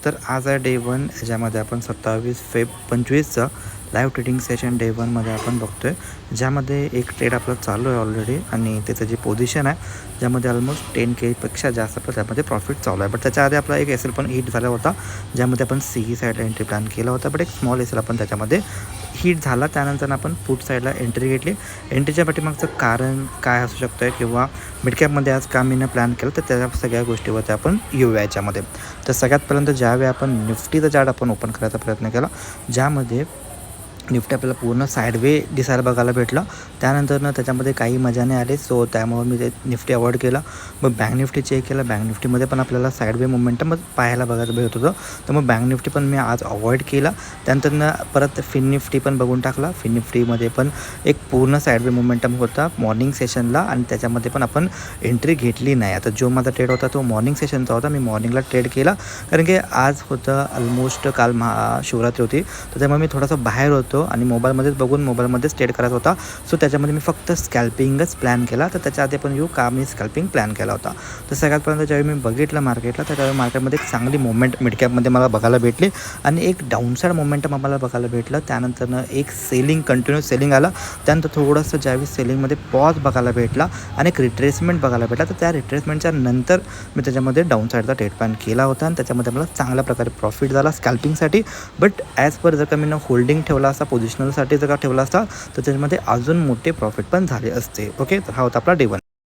तर आज आहे डे 1 ज्यामध्ये आपण 27 फेब 25चं लाईव्ह ट्रेडिंग सेशन डे 1मध्ये आपण बघतोय, ज्यामध्ये एक ट्रेड आपला चालू आहे ऑलरेडी आणि त्याचं जी पोझिशन आहे ज्यामध्ये ऑलमोस्ट 10K पेक्षा जास्त आपलं त्यामध्ये प्रॉफिट चालू आहे. बट त्याच्या आधी आपला एक एस एल पण हिट झाला होता, ज्यामध्ये आपण सी साईडला एंट्री प्लॅन केला होता. बट एक स्मॉल एस एल आपण त्याच्यामध्ये हिट झाला. त्यानंतर आपण पुट साईडला एंट्री घेतली. एंट्रीच्या पाठीमागचं कारण काय असू शकतं आहे किंवा मिडकॅपमध्ये आज का मी प्लॅन केलं, तर त्या सगळ्या गोष्टीवरती आपण येऊया याच्यामध्ये. तर सगळ्यात पहिल्यांदा ज्यावेळी आपण निफ्टीचा चार्ट आपण ओपन करायचा प्रयत्न केला, ज्यामध्ये निफ्टी आपल्याला पूर्ण साईडवे दिसायला बघायला भेटलं. त्यानंतरनं त्याच्यामध्ये काही मजा नाही आली, सो त्यामुळे मी ते निफ्टी अवॉइड केला. मग बँक निफ्टी चेक केला. बँक निफ्टीमध्ये पण आपल्याला साईडवे मोमेंटम पाहायला बघायला भेटत होतं, तर मग बँक निफ्टी पण मी आज अवॉइड केला. त्यानंतरनं परत फिन निफ्टी पण बघून टाकला. फिन निफ्टीमध्ये पण एक पूर्ण साईडवे मोमेंटम होता मॉर्निंग सेशनला आणि त्याच्यामध्ये पण आपण एंट्री घेतली नाही. आता जो माझा ट्रेड होता तो मॉर्निंग सेशनचा होता. मी मॉर्निंगला ट्रेड केला कारण की आज होतं ऑलमोस्ट काल महाशिवरात्री होती, तर त्यामुळे मी थोडासा बाहेर होतो आणि मोबाईलमध्येच बघून मोबाईलमध्येच ट्रेड करत होता. सो त्याच्यामध्ये मी फक्त स्कॅल्पिंगच प्लॅन केला. तर त्याच्या आधी पण का मी स्कॅल्पिंग प्लॅन केला होता. तर सगळ्यात पहिल्यांदा ज्यावेळी मी बघितलं मार्केटला, तर त्यावेळी मार्केटमध्ये एक चांगली मुवमेंट मिडकॅपमध्ये मला बघायला भेटली आणि एक डाऊनसाईड मोमेंटम आम्हाला बघायला भेटलं. त्यानंतरनं एक सेलिंग कंटिन्यू सेलिंग आला. त्यानंतर थोडंसं ज्यावेळी सेलिंगमध्ये पॉज बघायला भेटला आणि एक रिट्रेसमेंट बघायला भेटला, तर त्या रिट्रेसमेंटच्या नंतर मी त्याच्यामध्ये डाऊनसाईडचा ट्रेड प्लॅन केला होता आणि त्याच्यामध्ये मला चांगल्या प्रकारे प्रॉफिट झाला स्कॅल्पिंगसाठी. बट ॲज पर जर का मी होल्डिंग ठेवला असता, पोझिशनलसाठी जर का ठेवला असता, तर त्याच्यामध्ये अजून मोठे प्रॉफिट पण झाले असते. ओके, तर हा होता आपला डे 1.